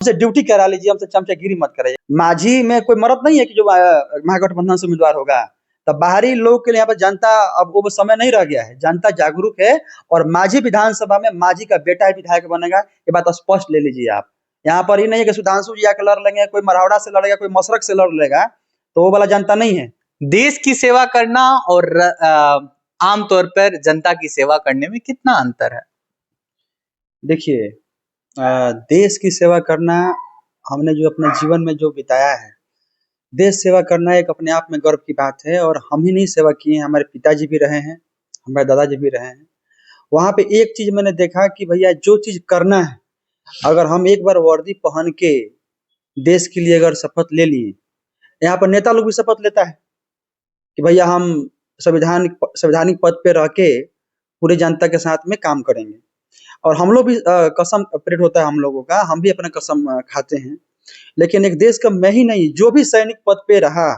हमसे ड्यूटी करा लीजिए, हमसे चमचागिरी मत कराइए। माझी में कोई मर्द नहीं है कि जो महागठबंधन से उम्मीदवार होगा। तब बाहरी लोग के लिए यहाँ पर जनता, अब वो समय नहीं रह गया है, जनता जागरूक है। और माझी विधानसभा में माझी का बेटा ही विधायक बनेगा, ये बात स्पष्ट ले लीजिए आप। यहाँ पर ही नहीं है कि सुधांशु जी आके लड़ लेंगे, कोई मरौड़ा से लड़ेगा, कोई मसरक से लड़ लेगा, तो वो वाला जनता नहीं है। देश की सेवा करना और आमतौर पर जनता की सेवा करने में कितना अंतर है? देखिए, देश की सेवा करना, हमने जो अपने जीवन में जो बिताया है, देश सेवा करना एक अपने आप में गर्व की बात है। और हम ही नहीं सेवा किए हैं, हमारे पिताजी भी रहे हैं, हमारे दादाजी भी रहे हैं। वहाँ पे एक चीज मैंने देखा कि भैया जो चीज करना है, अगर हम एक बार वर्दी पहन के देश के लिए अगर शपथ ले लिए, यहाँ पर नेता लोग भी शपथ लेता है कि भैया हम संवैधानिक पद पे रह के पूरे जनता के साथ में काम करेंगे। और हम लोग भी कसम परेड होता है हम लोगों का, हम भी अपना कसम खाते हैं। लेकिन एक देश का मैं ही नहीं, जो भी सैनिक पद पे रहा,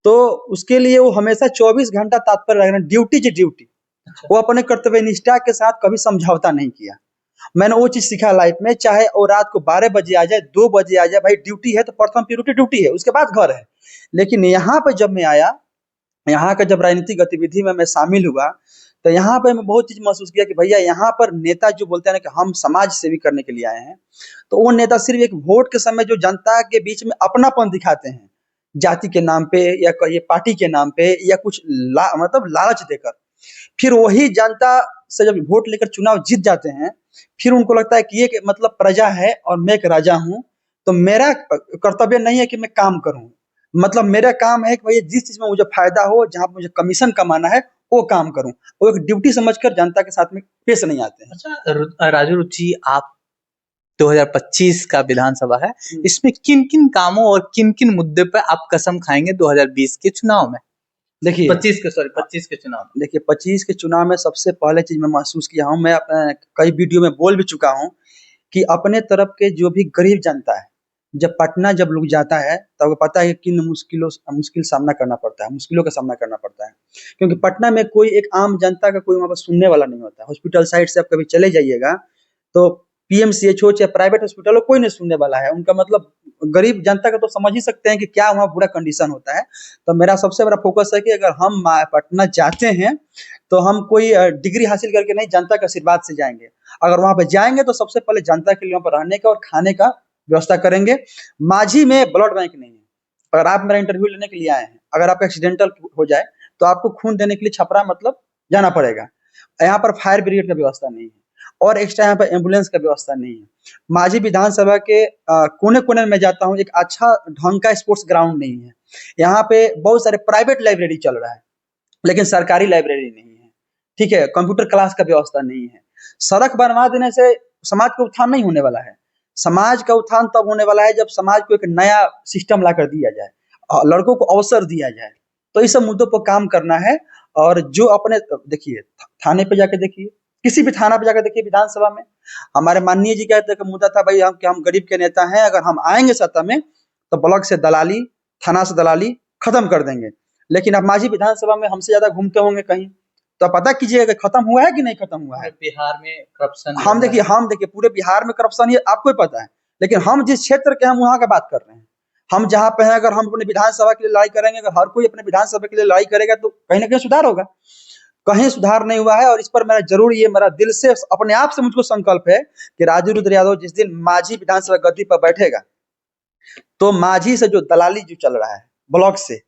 तो उसके लिए वो हमेशा 24 घंटा तत्पर रहना, ड्यूटी की ड्यूटी। वो अपने कर्तव्य निष्ठा के साथ कभी समझौता नहीं किया। मैंने वो चीज सीखा लाइफ में, चाहे वो रात को 12 बजे आ जाए, 2 बजे आ जाए, भाई ड्यूटी है तो प्रथम प्रियोरिटी ड्यूटी है, उसके बाद घर है। लेकिन यहाँ पे जब मैं आया, यहाँ का जब राजनीतिक गतिविधि में मैं शामिल हुआ, तो यहाँ पे मैं बहुत चीज महसूस किया कि भैया यहाँ पर नेता जो बोलते हैं ना कि हम समाज सेवी करने के लिए आए हैं, तो वो नेता सिर्फ एक वोट के समय जो जनता के बीच में अपनापन दिखाते हैं, जाति के नाम पे या कहिए पार्टी के नाम पे, या कुछ मतलब लालच देकर, फिर वही जनता से जब वोट लेकर चुनाव जीत जाते हैं, फिर उनको लगता है कि ये मतलब प्रजा है और मैं एक राजा हूँ, तो मेरा कर्तव्य नहीं है कि मैं काम करूँ, मतलब मेरा काम है कि भैया जिस चीज में मुझे फायदा हो, जहां मुझे कमीशन कमाना है, वो काम करूं। वो एक ड्यूटी समझकर जनता के साथ में पेश नहीं आते हैं। अच्छा राजू जी, आप 2025 का विधानसभा है, इसमें किन किन कामों और किन किन मुद्दे पर आप कसम खाएंगे 2020 के चुनाव में? देखिए 25 के चुनाव में। देखिए 25 के चुनाव में सबसे पहले चीज मैं महसूस किया हूँ, मैं अपने कई वीडियो में बोल भी चुका हूँ कि अपने तरफ के जो भी गरीब जनता है, जब पटना जब लोग जाता है तब पता है कि किन मुश्किल सामना करना पड़ता है, मुश्किलों का सामना करना पड़ता है। क्योंकि पटना में कोई एक आम जनता का कोई वहाँ पर सुनने वाला नहीं होता। हॉस्पिटल साइड से आप कभी चले जाइएगा तो पीएमसीएच हो चाहे प्राइवेट हॉस्पिटल हो, कोई नहीं सुनने वाला है। उनका मतलब गरीब जनता का तो समझ ही सकते हैं कि क्या वहाँ बुरा कंडीशन होता है। तो मेरा सबसे बड़ा फोकस है कि अगर हम पटना जाते हैं तो हम कोई डिग्री हासिल करके नहीं, जनता के आशीर्वाद से जाएंगे। अगर वहां पर जाएंगे तो सबसे पहले जनता के लिए वहां पर रहने का और खाने का व्यवस्था करेंगे। माझी में ब्लड बैंक नहीं है। अगर आप मेरा इंटरव्यू लेने के लिए आए हैं, अगर आपका एक्सीडेंटल हो जाए तो आपको खून देने के लिए छपरा मतलब जाना पड़ेगा। यहाँ पर फायर ब्रिगेड का व्यवस्था नहीं है और एक्स्ट्रा यहाँ पर एम्बुलेंस का व्यवस्था नहीं है। माझी विधानसभा के कोने कोने में जाता हूँ, एक अच्छा ढंग का स्पोर्ट्स ग्राउंड नहीं है। यहाँ पे बहुत सारे प्राइवेट लाइब्रेरी चल रहा है लेकिन सरकारी लाइब्रेरी नहीं है। ठीक है, कंप्यूटर क्लास का व्यवस्था नहीं है। सड़क बनवा देने से समाज का उत्थान नहीं होने वाला है। समाज का उत्थान तब होने वाला है जब समाज को एक नया सिस्टम ला कर दिया जाए, लड़कों को अवसर दिया जाए। तो इस सब मुद्दों पर काम करना है। और जो अपने देखिए थाने पे जाके देखिए, किसी भी थाना पे जाकर देखिए, विधानसभा में हमारे माननीय जी कहते हैं मुद्दा था भाई हम गरीब के नेता हैं, अगर हम आएंगे सत्ता में तो ब्लॉक से दलाली, थाना से दलाली खत्म कर देंगे। लेकिन अब माझी विधानसभा में हमसे ज्यादा घूमते होंगे कहीं, तो पता कीजिएगा खत्म हुआ है कि नहीं खत्म हुआ है। बिहार में करप्शन, हम देखिए पूरे बिहार में करप्शन ये आपको ही पता है। लेकिन हम जिस क्षेत्र के हम वहां का बात कर रहे हैं, हम जहां पे हैं, अगर हम अपने विधानसभा के लिए लड़ाई करेंगे, अगर हर कोई अपने विधानसभा के लिए लड़ाई करेगा तो कहीं ना कहीं सुधार होगा। कहीं सुधार नहीं हुआ है। और इस पर मेरा जरूर ये मेरा दिल से अपने आप से मुझको संकल्प है कि राजू रुद्र यादव जिस दिन माझी विधानसभा गद्दी पर बैठेगा तो माझी से जो दलाली जो चल रहा है ब्लॉक से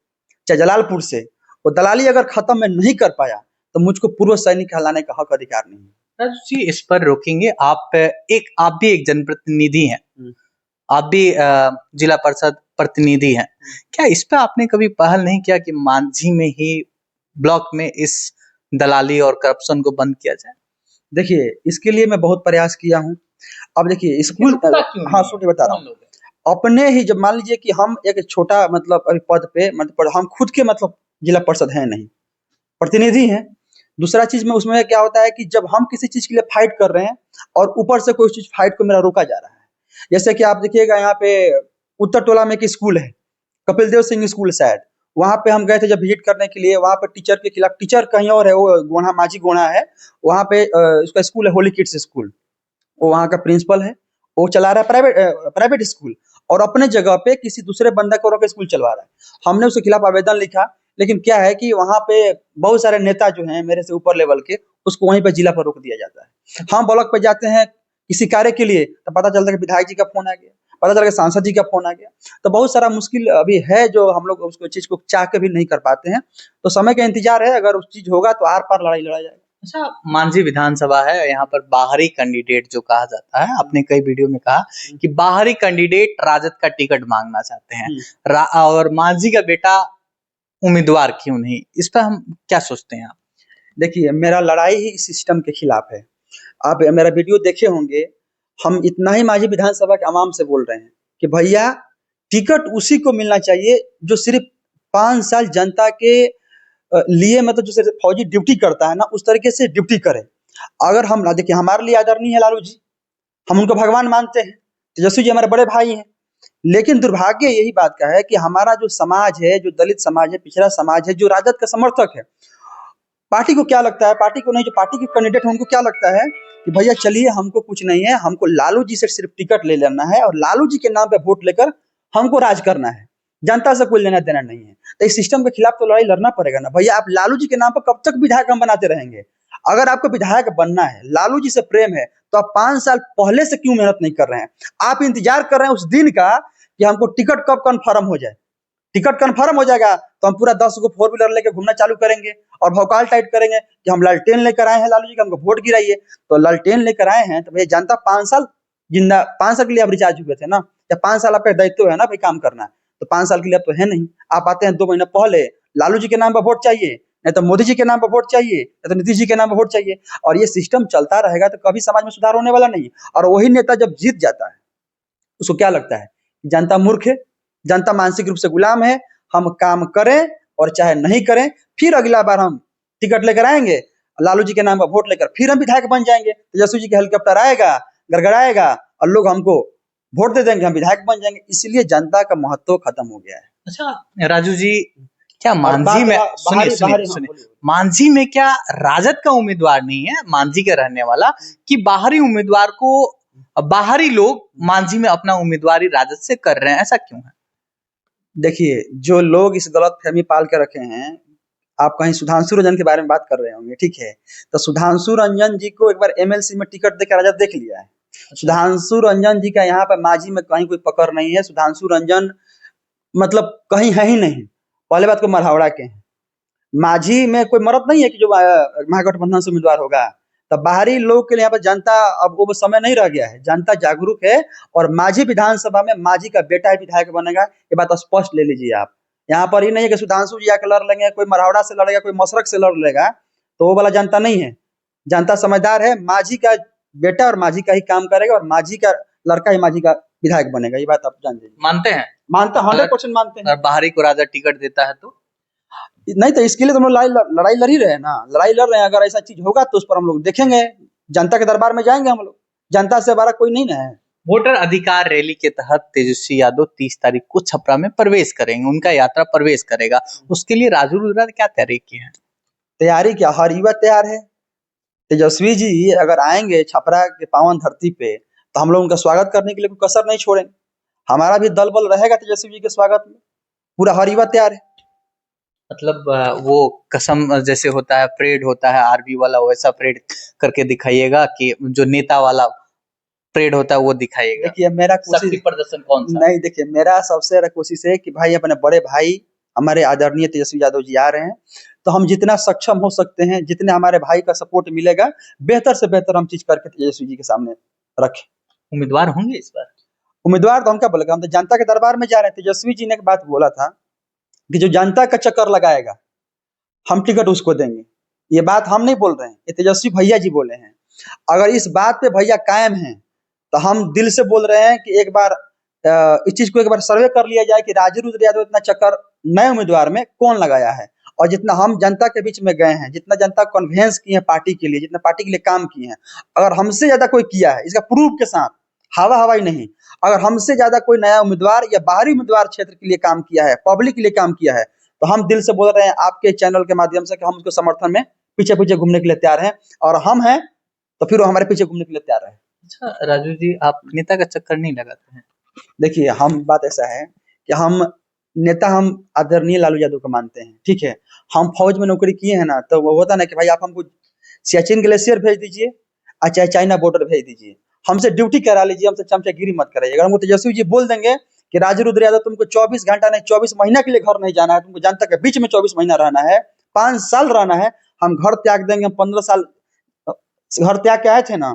चाहे जलालपुर से, वो दलाली अगर खत्म में नहीं कर पाया तो मुझको पूर्व सैनिक कहलाने का हक अधिकार नहीं है। राजू जी, इस पर रोकेंगे। आप भी एक जनप्रतिनिधि हैं, आप भी जिला परिषद प्रतिनिधि हैं। क्या इस पे आपने कभी पहल नहीं किया कि मांझी में ही ब्लॉक में इस दलाली और करप्शन को बंद किया जाए? देखिए इसके लिए मैं बहुत प्रयास किया हूँ। अब देखिए स्कूल, हाँ सुनिए बता रहा हूँ, अपने ही जब मान लीजिए कि हम एक छोटा मतलब अभी पद पे मतलब हम खुद के मतलब जिला परिषद है नहीं, प्रतिनिधि हैं। दूसरा चीज में उसमें क्या होता है कि जब हम किसी चीज के लिए फाइट कर रहे हैं और ऊपर से कोई चीज फाइट को मेरा रोका जा रहा है, जैसे कि आप देखिएगा यहाँ पे उत्तर टोला में एक स्कूल है, कपिल देव सिंह स्कूल शायद, वहां पे हम गए थे जब विजिट करने के लिए। वहां पे टीचर के खिलाफ, टीचर कहीं और है, वो गोना माझी गोना है, वहां पे उसका स्कूल है होली किड्स स्कूल, वो वहाँ का प्रिंसिपल है वो चला रहा है प्राइवेट स्कूल, और अपने जगह पे किसी दूसरे बंदा को रोक स्कूल चलवा रहा है। हमने उसके खिलाफ आवेदन लिखा, लेकिन क्या है कि वहाँ पे बहुत सारे नेता जो हैं मेरे से ऊपर लेवल के, उसको वहीं पे जिला पर रोक दिया जाता है। हम ब्लॉक पे जाते हैं किसी कार्य के लिए, तो पता चलता है कि विधायक जी का फोन आ गया, पता चला कि सांसद जी का फोन आ गया। तो बहुत सारा मुश्किल अभी है जो हम लोग उसको चीज को चाह के भी नहीं कर पाते हैं। तो समय का इंतजार है, अगर उस चीज होगा तो आर पार लड़ाई लड़ा जाएगा। अच्छा, मांझी विधानसभा है, यहाँ पर बाहरी कैंडिडेट जो कहा जाता है, आपने कई वीडियो में कहा कि बाहरी कैंडिडेट राजद का टिकट मांगना चाहते हैं, और मांझी का बेटा उम्मीदवार क्यों नहीं, इस पर हम क्या सोचते हैं आप? देखिए, मेरा लड़ाई ही इस सिस्टम के खिलाफ है। आप मेरा वीडियो देखे होंगे, हम इतना ही मांझी विधानसभा के आवाम से बोल रहे हैं कि भैया टिकट उसी को मिलना चाहिए जो सिर्फ 5 साल जनता के लिए, मतलब जैसे फौजी ड्यूटी करता है ना, उस तरीके से ड्यूटी करे। अगर हम देखिए, हमारे लिए आदरणीय है लालू जी, हम उनको भगवान मानते हैं, तेजस्वी जी हमारे बड़े भाई हैं, लेकिन दुर्भाग्य यही बात का है कि हमारा जो समाज है, जो दलित समाज है, पिछड़ा समाज है, जो राजद का समर्थक है, पार्टी को क्या लगता है, पार्टी को नहीं, जो पार्टी के कैंडिडेट हैं उनको क्या लगता है कि भैया चलिए हमको कुछ नहीं है, हमको लालू जी से सिर्फ टिकट ले लेना है और लालू जी के नाम पे वोट लेकर हमको राज करना है, जनता से कोई लेना देना नहीं है। तो इस सिस्टम के खिलाफ तो लड़ाई लड़ना पड़ेगा ना भैया। आप लालू जी के नाम पर कब तक विधायक हम बनाते रहेंगे? अगर आपको विधायक बनना है, लालू जी से प्रेम है, तो आप 5 साल पहले से क्यों मेहनत नहीं कर रहे हैं? आप इंतजार कर रहे हैं उस दिन का कि हमको टिकट कब कन्फर्म हो जाए। टिकट कन्फर्म हो जाएगा तो हम पूरा 10 को 4 व्हीलर लेके घूमना चालू करेंगे और भौकाल टाइट करेंगे कि हम लालटेन लेकर आए हैं लालू जी का, हमको वोट गिराइए। तो लालटेन लेकर आए हैं तो भैया जनता 5 साल जिंदा, 5 साल के लिए आप रिचार्ज हुए थे ना, या 5 साल आपका दायित्व है ना भाई काम करना, तो 5 साल के लिए अब तो है नहीं। आप आते हैं 2 महीना पहले, लालू जी के नाम पर वोट चाहिए, नहीं तो मोदी जी के नाम पर वोट चाहिए, नहीं तो नीतीश जी के नाम पर वोट चाहिए, और ये सिस्टम चलता रहेगा तो कभी समाज में सुधार होने वाला नहीं। और वही नेता जब जीत जाता है, उसको क्या लगता है, जनता मूर्ख है, जनता मानसिक रूप से गुलाम है, हम काम करें और चाहे नहीं करें, फिर अगला बार हम टिकट लेकर आएंगे, लालू जी के नाम पर वोट लेकर फिर हम विधायक बन जाएंगे, तेजस्वी जी का हेलीकॉप्टर आएगा, गड़गड़ाएगा और लोग हमको वोट दे देंगे, हम विधायक बन जाएंगे। इसलिए जनता का महत्व खत्म हो गया है। अच्छा राजू जी, क्या मांझी में, सुनिए, मांझी में क्या राजद का उम्मीदवार नहीं है, मांझी का रहने वाला, कि बाहरी उम्मीदवार को बाहरी लोग मांझी में अपना उम्मीदवारी राजद से कर रहे हैं, ऐसा क्यों है? देखिए, जो लोग इस गलत फहमी पाल के रखे हैं, आप कहीं सुधांशु रंजन के बारे में बात कर रहे होंगे, ठीक है, तो सुधांशु रंजन जी को एक बार एमएलसी में टिकट देकर राजद देख लिया है। सुधांशु रंजन जी का यहाँ पर मांझी में कहीं कोई पकड़ नहीं है। सुधांशु रंजन मतलब कहीं है ही नहीं। पहले बात को मरहावड़ा के हैं, मांझी में कोई मर्द नहीं है कि जो महागठबंधन से उम्मीदवार होगा। तब बाहरी लोग के लिए यहाँ पर जनता, अब वो समय नहीं रह गया है, जनता जागरूक है, और मांझी विधानसभा में मांझी का बेटा ही विधायक बनेगा, ये बात स्पष्ट ले लीजिए आप। यहाँ पर ही नहीं है कि सुधांशु जी आकर लड़ लेंगे, कोई मरहावड़ा से लड़ेगा, कोई मसरक से लड़ लेगा, तो वो वाला जनता नहीं है। जनता समझदार है, मांझी का बेटा और मांझी का ही काम करेगा, और मांझी का लड़का ही मांझी का विधायक बनेगा, ये बात आप जान लीजिए। मानते हैं? मानते 100% मानते हैं। बाहरी को राजद टिकट देता है तो नहीं, तो इसके लिए तो हम लोग लड़ाई लड़ ही रहे हैं ना, लड़ाई लड़ रहे हैं। अगर ऐसा चीज होगा तो उस पर हम लोग देखेंगे, जनता के दरबार में जाएंगे हम लोग, जनता से हमारा कोई नहीं ना है। वोटर अधिकार रैली के तहत तेजस्वी यादव 30 तारीख को छपरा में प्रवेश करेंगे, उनका यात्रा प्रवेश करेगा, उसके लिए राजू रुद्रा ने क्या तैयारी की है? तैयारी क्या, हर युवा तैयार है। तेजस्वी जी अगर आएंगे छपरा के पावन धरती पे, तो हम लोग उनका स्वागत करने के लिए कोई कसर नहीं छोड़ेंगे। हमारा भी दल बल रहेगा तेजस्वी जी के स्वागत में, पूरा हर युवा तैयार है। मतलब वो कसम जैसे होता है, परेड होता है आर्मी वाला, वैसा परेड करके दिखाइएगा कि जो नेता वाला परेड होता है वो दिखाइएगा? देखिए मेरा शक्ति प्रदर्शन कौन सा? नहीं, देखिए मेरा सबसे बड़ा कोशिश है कि भाई अपने बड़े भाई हमारे आदरणीय तेजस्वी यादव जी आ रहे हैं, तो हम जितना सक्षम हो सकते हैं, जितने हमारे भाई का सपोर्ट मिलेगा, बेहतर से बेहतर हम चीज करके तेजस्वी जी के सामने रखें। उम्मीदवार होंगे इस बार? उम्मीदवार तो हम क्या बोलेगा, हम तो जनता के दरबार में जा रहे हैं। तेजस्वी जी ने एक बात बोला था कि जो जनता का चक्कर लगाएगा हम टिकट उसको देंगे। ये बात हम नहीं बोल रहे हैं, ये तेजस्वी भैया जी बोले हैं। अगर इस बात पे भैया कायम हैं, तो हम दिल से बोल रहे हैं कि एक बार इस चीज को एक बार सर्वे कर लिया जाए कि राजू रुद्र यादव इतना चक्कर नए उम्मीदवार में कौन लगाया है। और जितना हम जनता के बीच में गए हैं, जितना जनता कन्वेंस किए हैं पार्टी के लिए, जितना पार्टी के लिए काम किए हैं, अगर हमसे ज्यादा कोई किया है, इसका प्रूफ के साथ, हवा हवाई नहीं, अगर हमसे ज्यादा कोई नया उम्मीदवार या बाहरी उम्मीदवार क्षेत्र के लिए काम किया है, पब्लिक के लिए काम किया है, तो हम दिल से बोल रहे हैं आपके चैनल के माध्यम से कि हम उसको समर्थन में पीछे पीछे घूमने के लिए तैयार हैं, और हम हैं तो फिर वो हमारे पीछे घूमने के लिए तैयार है। अच्छा राजू जी, आप नेता का चक्कर नहीं लगाते हैं? देखिए, हम बात ऐसा है कि हम आदरणीय लालू यादव को मानते हैं, ठीक है। हम फौज में नौकरी किए हैं ना, तो वो होता ना कि भाई आप हमको सियाचिन ग्लेशियर भेज दीजिए और चाहे चाइना बॉर्डर भेज दीजिए, हमसे ड्यूटी करा लीजिए, हमसे चमचागिरी मत कराइए। अगर हमको तेजस्वी जी बोल देंगे कि राजू रुद्र यादव तुमको 24 घंटा नहीं 24 महीना के लिए घर नहीं जाना है, तुमको जनता के बीच में 24 महीना रहना है, 5 साल रहना है, हम घर त्याग देंगे। हम 15 साल घर त्याग के आए थे ना,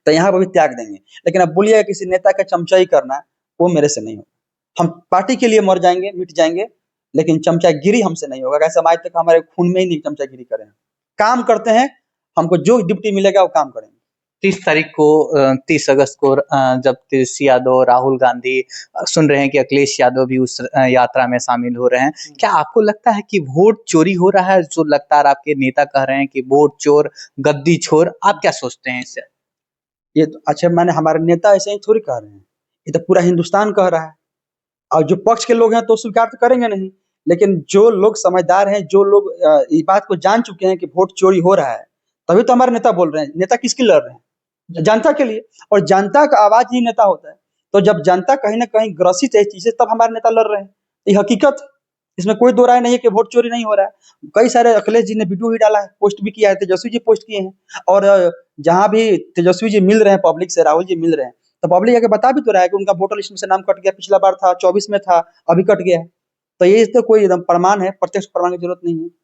तो यहाँ पर भी त्याग देंगे। लेकिन अब बोलिएगा किसी नेता का चमचाई करना, वो मेरे से नहीं होगा। हम पार्टी के लिए मर जाएंगे, मिट जाएंगे, लेकिन चमचागिरी हमसे नहीं होगा। कैसे आज तक हमारे खून में ही नहीं चमचागिरी करें। काम करते हैं, हमको जो ड्यूटी मिलेगा वो काम करेंगे। 30 तारीख को 30 अगस्त को जब तेजस्वी यादव, राहुल गांधी सुन रहे हैं कि अखिलेश यादव भी उस यात्रा में शामिल हो रहे हैं, क्या आपको लगता है कि वोट चोरी हो रहा है? जो लगातार आपके नेता कह रहे हैं कि वोट चोर, गद्दी चोर, आप क्या सोचते हैं इससे? ये तो अच्छा, मैंने हमारे नेता ऐसे ही थोड़ी कह रहे हैं, ये तो पूरा हिंदुस्तान कह रहा है। और जो पक्ष के लोग हैं तो स्वीकार तो करेंगे नहीं, लेकिन जो लोग समझदार हैं, जो लोग इस बात को जान चुके हैं कि वोट चोरी हो रहा है, तभी तो हमारे नेता बोल रहे हैं। नेता किसके लड़ रहे हैं? जनता के लिए। और जनता का आवाज ही नेता होता है। तो जब जनता कहीं ना कहीं ग्रसित है इस चीज से, तब हमारे नेता लड़ रहे हैं। ये हकीकत है। इसमें कोई दो राय नहीं है कि वोट चोरी नहीं हो रहा है। कई सारे अखिलेश जी ने वीडियो भी डाला है, पोस्ट भी किया है, तेजस्वी जी पोस्ट किए हैं। और जहां भी तेजस्वी जी मिल रहे हैं पब्लिक से, राहुल जी मिल रहे हैं, तो पब्लिक आके बता भी तो रहा है कि उनका वोटर लिस्ट में से नाम कट गया, पिछला बार था 24 में था, अभी कट गया है। तो ये तो कोई एकदम प्रमाण है, प्रत्यक्ष प्रमाण की जरूरत नहीं है।